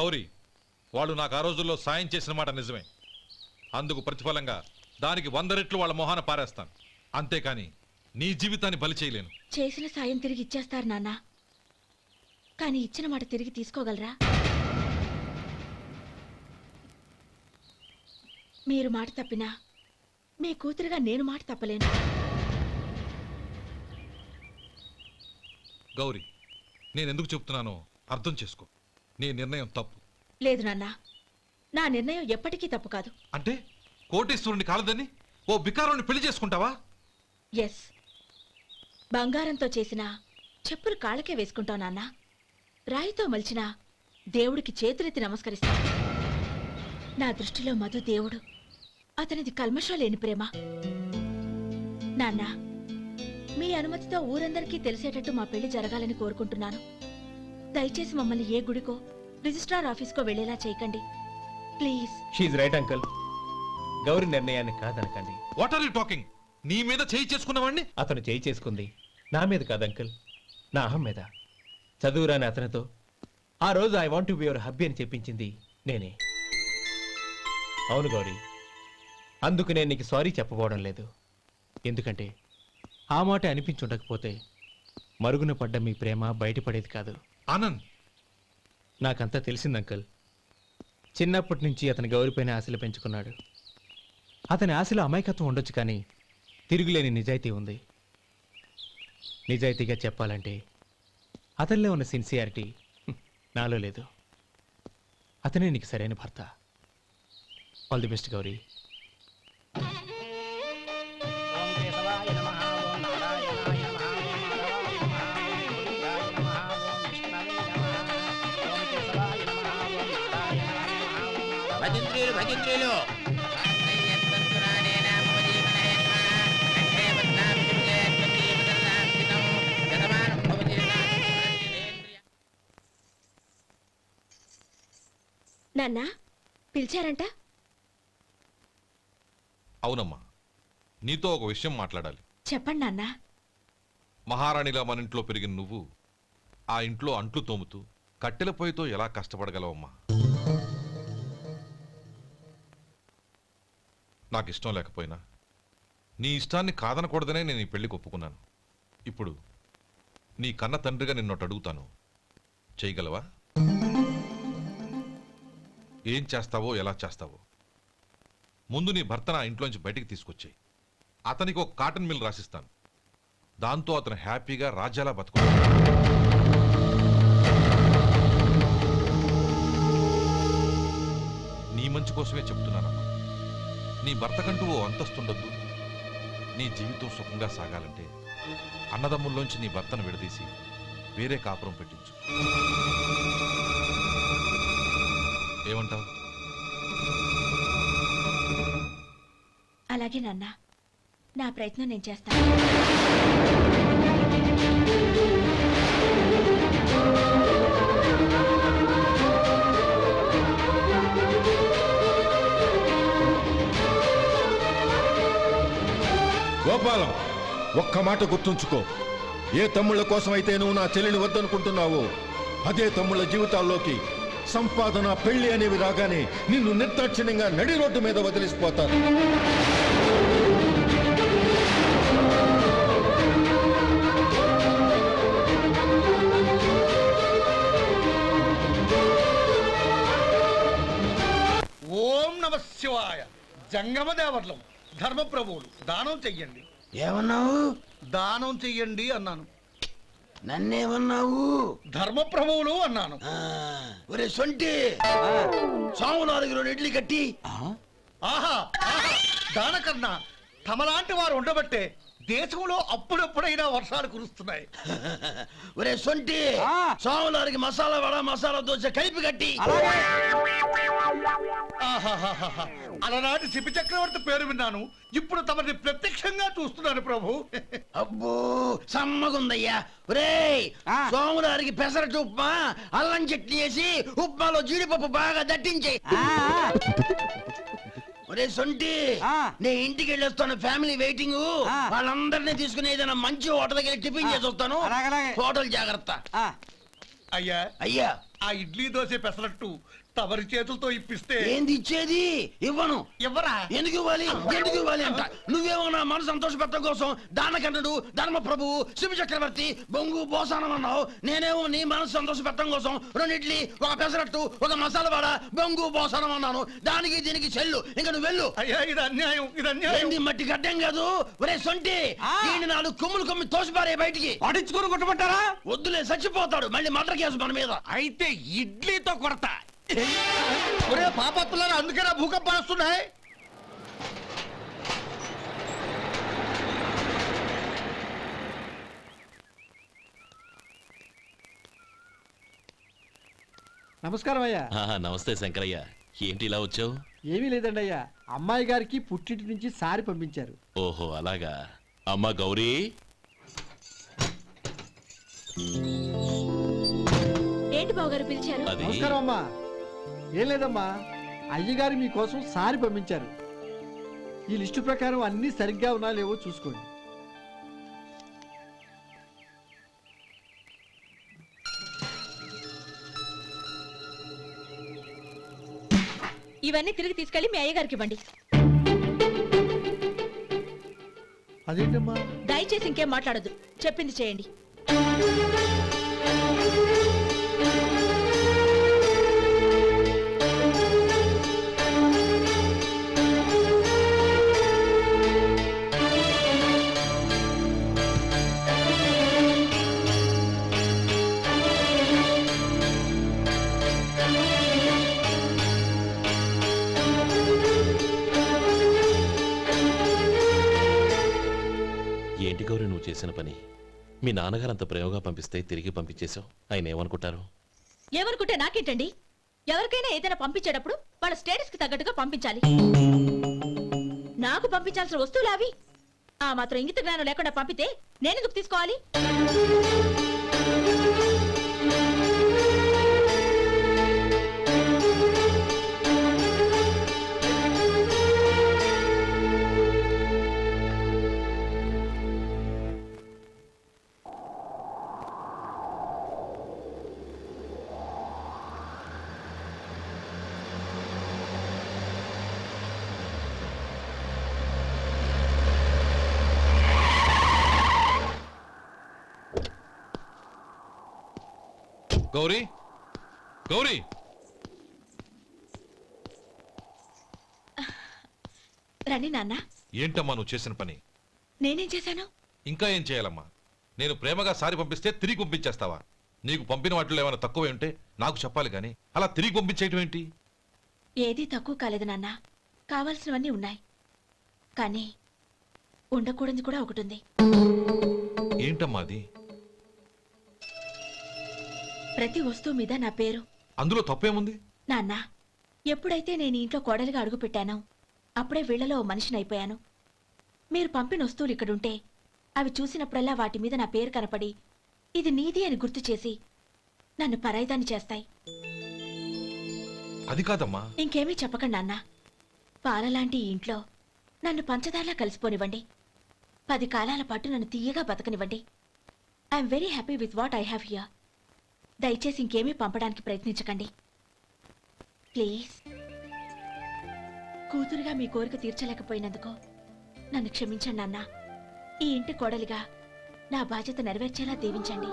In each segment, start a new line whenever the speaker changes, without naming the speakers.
గౌరీ, వాళ్ళు నాకు ఆ రోజుల్లో సాయం చేసిన మాట నిజమే. అందుకు ప్రతిఫలంగా దానికి 100 రెట్లు వాళ్ళ మొహాన పారేస్తాను. అంతేకాని నీ జీవితాన్ని బలి చేయలేను.
చేసిన సాయం తిరిగి ఇచ్చేస్తారు నాన్న, కానీ ఇచ్చిన మాట తిరిగి తీసుకోగలరా? మీరు మాట తప్పినా మీ కూతురుగా నేను మాట తప్పలేను.
గౌరీ, నేనెందుకు చెప్తున్నానో అర్థం చేసుకో. నీ నిర్ణయం తప్పు.
లేదు నాన్న, నా నిర్ణయం ఎప్పటికీ తప్పు కాదు.
అంటే కోటేశ్వరుని కాలదని ఓ బికారాన్ని పెళ్లి చేసుకుంటావా?
ఎస్, బంగారంతో చేసిన చెప్పులు కాళ్ళకే వేసుకుంటావు నాన్న. రాయితో మలిచిన దేవుడికి చేతులెత్తి నమస్కరిస్తా. నా దృష్టిలో మధు దేవుడు, అతనిది కల్మషం లేని ప్రేమ. నాన్న, మీ అనుమతితో ఊరందరికీ తెలిసేటట్టు మా పెళ్లి జరగాలని కోరుకుంటున్నాను. దయచేసి మమ్మల్ని ఏ గుడికో రిజిస్ట్రార్ ఆఫీస్కో వెళ్లేలా చేయకండి ప్లీజ్.
షీఈ్ రైట్ అంకుల్. గౌరి నిర్ణయాన్ని కాదనకండి.
What are you talking? నీ మీద చేయి చేసుకున్నవాడిని
అతను చేయి చేసుకుంది నా మీద కాదు అంకుల్, నా అహం మీద. చదువురాని అతనితో ఆ రోజు I want to be your hubby అని చెప్పించింది నేనే. అవును గౌరీ, అందుకు నేను నీకు సారీ చెప్పబోవడం లేదు. ఎందుకంటే ఆ మాట అనిపించుండకపోతే మరుగున పడ్డ మీ ప్రేమ బయటపడేది కాదు.
ఆనంద్,
నాకంతా తెలిసింది అంకుల్. చిన్నప్పటి నుంచి అతని గౌరిపైన ఆశలు పెంచుకున్నాడు. అతని ఆశలో అమాయకత్వం ఉండొచ్చు, కానీ తిరుగులేని నిజాయితీ ఉంది. నిజాయితీగా చెప్పాలంటే అతనిలో ఉన్న సిన్సియారిటీ నాలో లేదు. అతనే నీకు సరైన భర్త. All the best Gauri.
భజంత్రీలు
నాన్న, పిలిచారంట?
అవునమ్మా, నీతో ఒక విషయం మాట్లాడాలి.
చెప్పండి నాన్న.
మహారాణిలా మన ఇంట్లో పెరిగిన నువ్వు ఆ ఇంట్లో అంట్లు తోముతూ కట్టెల పొయ్యితో ఎలా కష్టపడగలవమ్మా? నాకు ఇష్టం లేకపోయినా నీ ఇష్టాన్ని కాదనకూడదనే నేను ఈ పెళ్లికి ఒప్పుకున్నాను. ఇప్పుడు నీ కన్న తండ్రిగా నిన్నొట్టు అడుగుతాను, చేయగలవా? ఏం చేస్తావో, ఎలా చేస్తావో ముందు నీ భర్త నా ఇంట్లోంచి బయటికి తీసుకొచ్చాయి. అతనికి ఒక కాటన్ మిల్ రాసిస్తాను. దాంతో అతను హ్యాపీగా రాజ్యాలా బతుకుతాడు. నీ మంచి కోసమే చెప్తున్నానమ్మా. నీ భర్తకంటూ ఓ అంతస్తుండద్దు. నీ జీవితం సుఖంగా సాగాలంటే అన్నదమ్ముల్లోంచి నీ భర్తను విడదీసి వేరే కాపురం పెట్టించు. ఏమంటావు?
అలాగే నాన్న, నా ప్రయత్నం నేను చేస్తాను.
గోపాలం, ఒక్క మాట గుర్తుంచుకో. ఏ తమ్ముళ్ళ కోసం అయితే నువ్వు నా చెల్లిని వద్దనుకుంటున్నావో అదే తమ్ముళ్ళ జీవితాల్లోకి సంపాదన, పెళ్లి అనేవి రాగానే నిన్ను నిర్దాక్షిణ్యంగా నడి రోడ్డు మీద వదిలిసిపోతారు.
ఓం నమ శివాయ. జంగమదేవర్లం, ధర్మప్రభువులు, దానం చెయ్యండి.
ఏమన్నావు?
దానం చెయ్యండి అన్నాను.
నన్నేమన్నావు?
ధర్మప్రభువులు అన్నాను.
ఒరే సొంటి, సాము 4 కిలోలు ఇడ్లీ కట్టి.
ఆహా, దానకన్నా తమలాంటి వారు ఉండబట్టే దేశంలో అప్పుడప్పుడైనా వర్షాలు కురుస్తున్నాయి.
ఒరే సొంటి, సాము 4 మసాలా వడ, మసాలా దోశ కలిపి కట్టి.
అలనాటి శిపి చక్రవర్తి పేరు విన్నాను, ఇప్పుడు తమని ప్రత్యక్షంగా చూస్తున్నాను ప్రభు.
అబ్బో సమ్మగుందయ్యా. ఒరేయ్, సోములారికి పెసరట్టు ఉప్మా, అల్లం చట్నీ వేసి ఉప్మాలో జీడిపప్పు బాగా దట్టించే. ఒరే సొంటి, నే ఇంటికి వెళ్ళొస్తాను, ఫ్యామిలీ వెయిటింగ్. వాళ్ళందరినీ తీసుకుని ఏదైనా మంచి హోటల్ దగ్గర టిఫిన్ చేసి వస్తాను. హోటల్ జాగ్రత్త.
అయ్యా
అయ్యా
ఆ ఇడ్లీ దోశ పెసరట్టు తమరి చేతులతో ఇప్పిస్తే
ఏంది ఇచ్చేది? ఇవ్వను.
ఎవరా
ఎందుకు ఇవ్వాలి? ఎందుకు ఇవ్వాలి అంట? నువ్వేమన్నా మన సంతోష పెట్టడం కోసం దానకంటుడు, ధర్మ ప్రభువు, శివ చక్రవర్తి, బొంగు బోసానం అన్నావు. నేనేమో నీ మనసు సంతోష పెట్టడం కోసం 2 ఇడ్లీ, ఒక పెసరట్టు, ఒక మసాలా వడ, బొంగు బోసానం అన్నాను. దానికి దీనికి చెల్లు. ఇంకా నువ్వు వెళ్ళు.
అయ్యా ఇది అన్యాయం, ఇది అన్యాయం.
ఏంది మట్టి గడ్డం కాదు? ఒరే సొంటి, దీన్ని 4 కొమ్ములు తోసిపారే బయటికి.
పడించుకుని కొట్టమంటారా?
వద్దులే, చచ్చిపోతాడు. మళ్ళీ మర్డర్ కేసు మన మీద.
అయితే ఇడ్లీతో కొడతా.
ఒరే పాపత్తులారా, అందుకేనా భూకంపాలు వస్తున్నాయి?
నమస్కారం అయ్యా.
నమస్తే శంకరయ్య, ఏంటి ఇలా వచ్చావు?
ఏమీ లేదండి అయ్యా, అమ్మాయి గారికి పుట్టింటి నుంచి సారి పంపించారు.
ఓహో అలాగా. అమ్మా గౌరీ,
ఏంటి బావగారు పిలిచారు?
అది
నమస్కారం అమ్మా. ఏం లేదమ్మా, అయ్యగారు మీకోసం సారి పంపించారు. ఈ లిస్టు ప్రకారం అన్ని సరిగ్గా ఉన్నా లేవో చూసుకోండి.
ఇవన్నీ తిరిగి తీసుకెళ్లి మీ అయ్యగారికి ఇవ్వండి.
అదేంటమ్మా?
దయచేసి ఇంకేం మాట్లాడొద్దు, చెప్పింది చేయండి.
ఏంటి గౌరీ నువ్వు చేసిన పని? మీ నాన్నగారు అంత ప్రేమగా పంపిస్తే తిరిగి పంపించేశావు. ఆయన ఏమనుకుంటారు?
ఎవరుకుంటే నాకేంటండి? ఎవరికైనా ఏదైనా పంపించేటప్పుడు వాళ్ళ స్టేటస్ కి తగ్గట్టుగా పంపించాలి. నాకు పంపించాల్సిన వస్తువులు అవి. ఆ మాత్రం ఇంగిత జ్ఞానం లేకుండా పంపితే నేనెందుకు తీసుకోవాలి?
గౌరీ, గౌరీ,
రండి నాన్న.
ఏంటమ్మా నువ్వు చేసిన పని?
నేనేం చేశాను?
ఇంకా ఏం చేయాలమ్మా? నేను ప్రేమగా సారి పంపిస్తే తిరిగి పంపించేస్తావా? నీకు పంపిన వాటిలో ఏమైనా తక్కువ ఉంటే నాకు చెప్పాలి కానీ అలా తిరిగి పంపించేయటం ఏంటి?
ఏదీ తక్కువ కాలేదు నాన్న, కావాల్సినవన్నీ ఉన్నాయి. కానీ ఉండకూడదు కూడా ఒకటి ఉంది.
ఏంటమ్మా అది?
ప్రతి వస్తువు మీద నా పేరు.
అందులో తప్పేముంది?
నాన్న, ఎప్పుడైతే నేను ఇంట్లో కోడలిగా అడుగు పెట్టానో అప్పుడే వీళ్లలో ఓ మనిషిని అయిపోయాను. మీరు పంపిన వస్తువులు ఇక్కడుంటే అవి చూసినప్పుడల్లా వాటి మీద నా పేరు కనపడి ఇది నీది అని గుర్తు చేసి నన్ను పరాయిదాన్ని చేస్తాయి.
అది కాదమ్మా.
ఇంకేమీ చెప్పకండి నాన్న. పాలలాంటి ఈ ఇంట్లో నన్ను పంచదారలా కలిసిపోనివ్వండి. 10 కాలాల పాటు నన్ను తీయగా బతకనివ్వండి. I'm very happy with what I have here. దయచేసి ఇంకేమీ పంపడానికి ప్రయత్నించకండి ప్లీజ్. కూతురుగా మీ కోరిక తీర్చలేకపోయినందుకు నన్ను క్షమించండి నాన్న. ఈ ఇంటి కోడలిగా నా బాధ్యత నెరవేర్చేలా దీవించండి.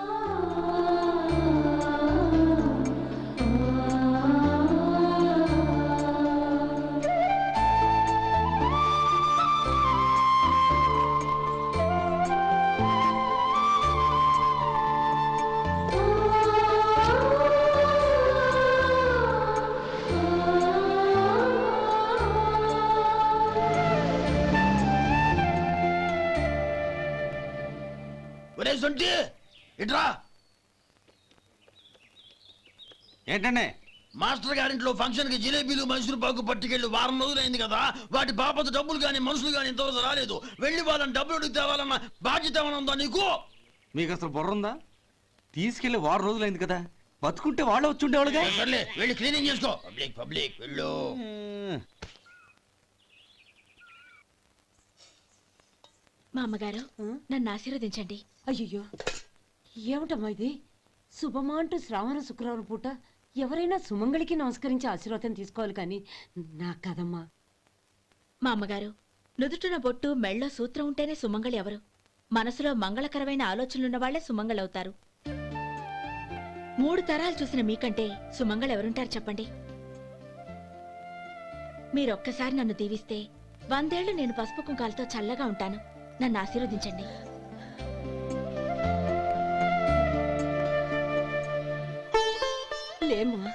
ఒరే సొంటి, ఇట్రా.
ఏంటండి?
మాస్టర్ గారింట్లో ఫంక్షన్ కి జిలేబీలు, మైసూరు పాకు పట్టుకెళ్ళి 1 వారం రోజులైంది కదా. వాటి బాపత డబ్బులు కానీ మనుషులు కానీ ఇంతవరకు రాలేదు. వెళ్ళి వాళ్ళని డబ్బులు అడిగి తేవాలన్న బాధ్యత ఏమైనా ఉందా నీకు?
మీకు అసలు బుర్ర ఉందా? తీసుకెళ్లి 1 వారం రోజులైంది కదా, బతుకుంటే వాళ్ళు వచ్చి ఉండేవాళ్ళుగా.
సర్లే, వెళ్ళి క్లీనింగ్ చేసుకో. పబ్లిక్ వెళ్ళు.
మా అమ్మగారు నన్ను ఆశీర్వదించండి.
అయ్యో ఏమిటమ్మా ఇది? శుభమా అంటూ శ్రావణ శుక్రవారం పూట ఎవరైనా సుమంగళికి నమస్కరించి ఆశీర్వాదం తీసుకోవాలి కానీ నాకు కదమ్మా.
మా అమ్మగారు, నుదుటిన బొట్టు మెళ్ళో సూత్రం ఉంటేనే సుమంగళి ఎవరు? మనసులో మంగళకరమైన ఆలోచనలున్న వాళ్లే సుమంగళవుతారు. 3 తరాలు చూసిన మీకంటే సుమంగళ ఎవరుంటారు చెప్పండి? మీరొక్కసారి నన్ను దీవిస్తే 100 ఏళ్లు నేను పసుపు కుంకాలతో చల్లగా ఉంటాను. నన్ను ఆశీర్వదించండి.
లేమ్మా,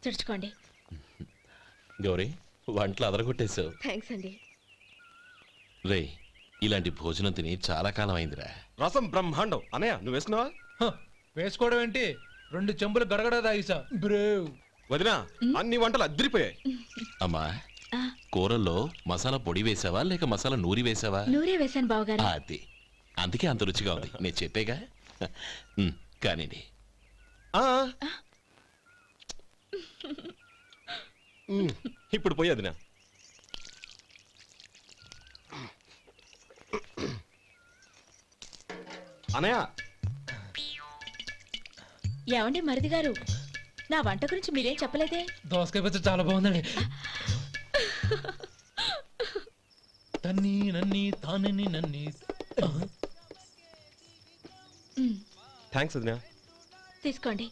తుడుచుకోండి.
గౌరీ వంటలు అదరగొట్టేశావు.
థ్యాంక్స్ అండి.
రే ఇలాంటి భోజనం తిని చాలా కాలం అయిందిరా.
రసం బ్రహ్మాండం. అనయ్య నువ్వు వేసుకున్నావా?
వేసుకోవడం ఏంటి, 2 చెంబులు గడగడ తాగిసా బ్రేవ్.
వదినా అన్ని వంటలు అద్దరిపోయాయి.
అమ్మా
ఆ,
కూరల్లో మసాలా పొడి వేసావా లేక మసాలా నూరి వేసావా?
నూరే వేశాను బావగారు.
అది అందుకే అంత రుచిగా ఉంది. నేను చెప్పేగా. కానివ్వండి.
ఆ. ఇప్పుడు పోయి వదినా. అనయ్య
ఏమండి మరిది గారు, నా వంట గురించి మీరేం చెప్పలేదే?
దోసకాయ పచ్చడి చాలా బాగుందండి. తన్ని నన్ని తానని నన్ని.
థ్యాంక్స్ వదినా.
తీసుకోండి.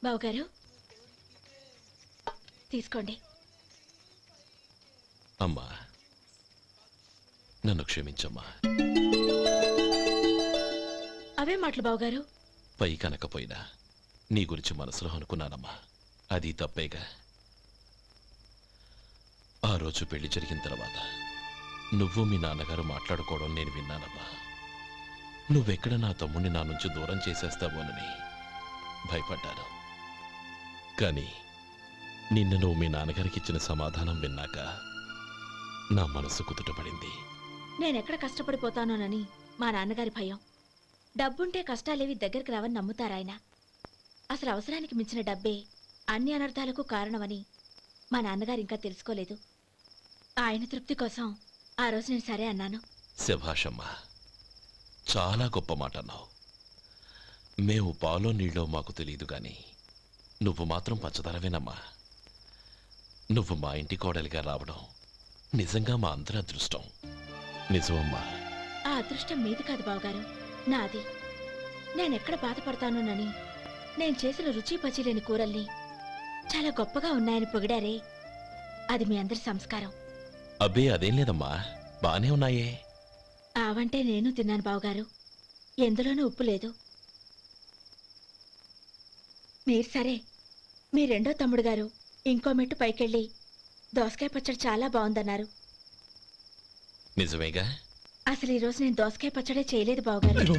బావగారు తీసుకోండి.
అమ్మా నన్ను క్షమించమ్మా.
అవే మాటలు బావగారు.
పై కనకపోయినా నీ గురించి మనసులో అనుకున్నానమ్మా. అది తప్పేగా. ఆ రోజు పెళ్లి జరిగిన తర్వాత నువ్వు మీ నాన్నగారు మాట్లాడుకోవడం నేను విన్నానమ్మా. నువ్వెక్కడ నా తమ్ముడిని నా నుంచి దూరం చేసేస్తావోనని భయపడ్డాను. కానీ నిన్న నువ్వు మీ నాన్నగారికి ఇచ్చిన సమాధానం విన్నాక నా మనసు కుదుటపడింది.
నేనెక్కడ కష్టపడిపోతానోనని మా నాన్నగారి భయం. డబ్బుంటే కష్టాలేవి దగ్గరికి రావని నమ్ముతారాయన. అసలు అవసరానికి మించిన డబ్బే అన్ని అనర్థాలకు కారణమని మా నాన్నగారు ఇంకా తెలుసుకోలేదు. ఆయన తృప్తి కోసం ఆ రోజు నేను సరే అన్నాను.
శభాషమ్మా, చాలా గొప్ప మాట అన్నావు. మేము పాలో నీళ్ళో మాకు తెలియదు గాని నువ్వు మాత్రం పంచదారవేనమ్మా. నువ్వు మా ఇంటి కోడలిగా రావడం నిజంగా మా అందరి అదృష్టం. నిజమమ్మా.
ఆ అదృష్టం మీది కాదు బావగారు, నాది. నేనెక్కడ బాధపడతానోనని నేను చేసిన రుచి పచిలేని కూరల్ని చాలా గొప్పగా ఉన్నాయని పొగిడారే, అది మీ అందరి సంస్కారం.
అబ్బే అదేం లేదమ్మా, బానే ఉన్నాయే.
ఆవంటే నేను తిన్నాను బావగారు, ఎందులోనూ ఉప్పు లేదు. మీరు సరే, మీ రెండో తమ్ముడు గారు ఇంకో మెట్టు పైకెళ్ళి దోసకాయ పచ్చడి చాలా బాగుందన్నారు.
నిజమేగా?
అసలు ఈరోజు నేను దోసకాయ పచ్చడే చేయలేదు బావగారు.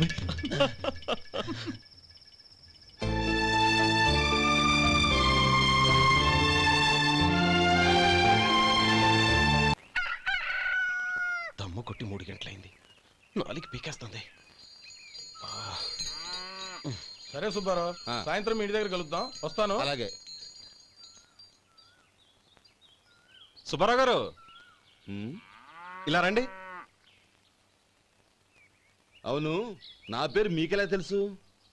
దమ్ము కొట్టి 3 గంటలైంది. 4కి పీకేస్తుంది.
సరే సుబ్బారావు, సాయంత్రం మీ ఇంటి దగ్గర కలుద్దాం. వస్తాను.
అలాగే.
సుబ్బారావు గారు ఇలా రండి.
అవును, నా పేరు మీకెలా తెలుసు?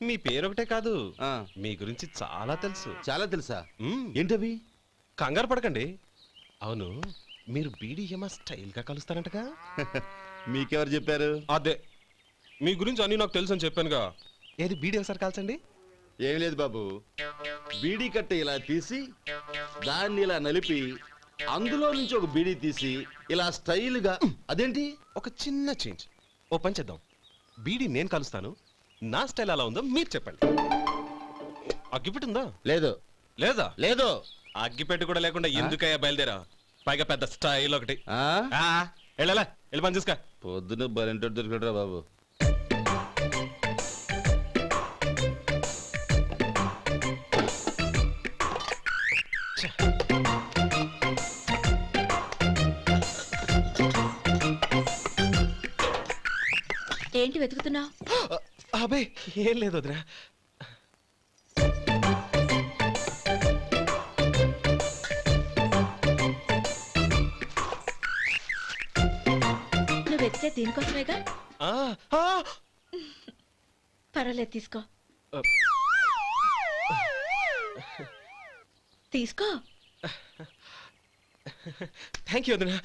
మీ పేరు ఒకటే కాదు,
ఆ,
మీ గురించి చాలా తెలుసు.
చాలా తెలుసా?
మ్మ్.
ఏంటవి?
కంగారు పడకండి. అవును, మీరు బీడీఎంఆ స్టైల్గా కలుస్తారంటగా?
మీకెవరు చెప్పారు?
అదే మీ గురించి అన్ని నాకు తెలుసు అని చెప్పానుగా. ఏది బీడీ ఒకసారి కాల్చండి.
ఏం లేదు బాబు, బీడీ కట్ట ఇలా తీసి దాన్ని ఇలా నలిపి అందులో నుంచి ఒక బీడీ తీసి ఇలా స్టైల్గా. అదేంటి?
ఒక చిన్న చేంజ్. ఓ పని చేద్దాం, బీడీ నేను కలుస్తాను, నా స్టైల్ అలా ఉందో మీరు చెప్పండి. అగ్గిపెట్టి ఉందా?
లేదు.
లేదా?
లేదు.
అగ్గిపెట్టి కూడా లేకుండా ఎందుకయ్యా బయలుదేరా? పైగా పెద్ద స్టైల్ ఒకటి. వెళ్ళాలా, వెళ్ళి పని చూసుకో.
పొద్దున బలింటో దొరికడరా బాబు.
ఏంటి వెతుకుతున్నావు?
అబే ఏం లేదు వదినా.
నువ్వు వెతికే దీనికోసమేగా.
ఆ, ఆ,
పర్వాలేదు, తీసుకో.
ఆ.
తీసుకో.
థ్యాంక్ యూ వదినా.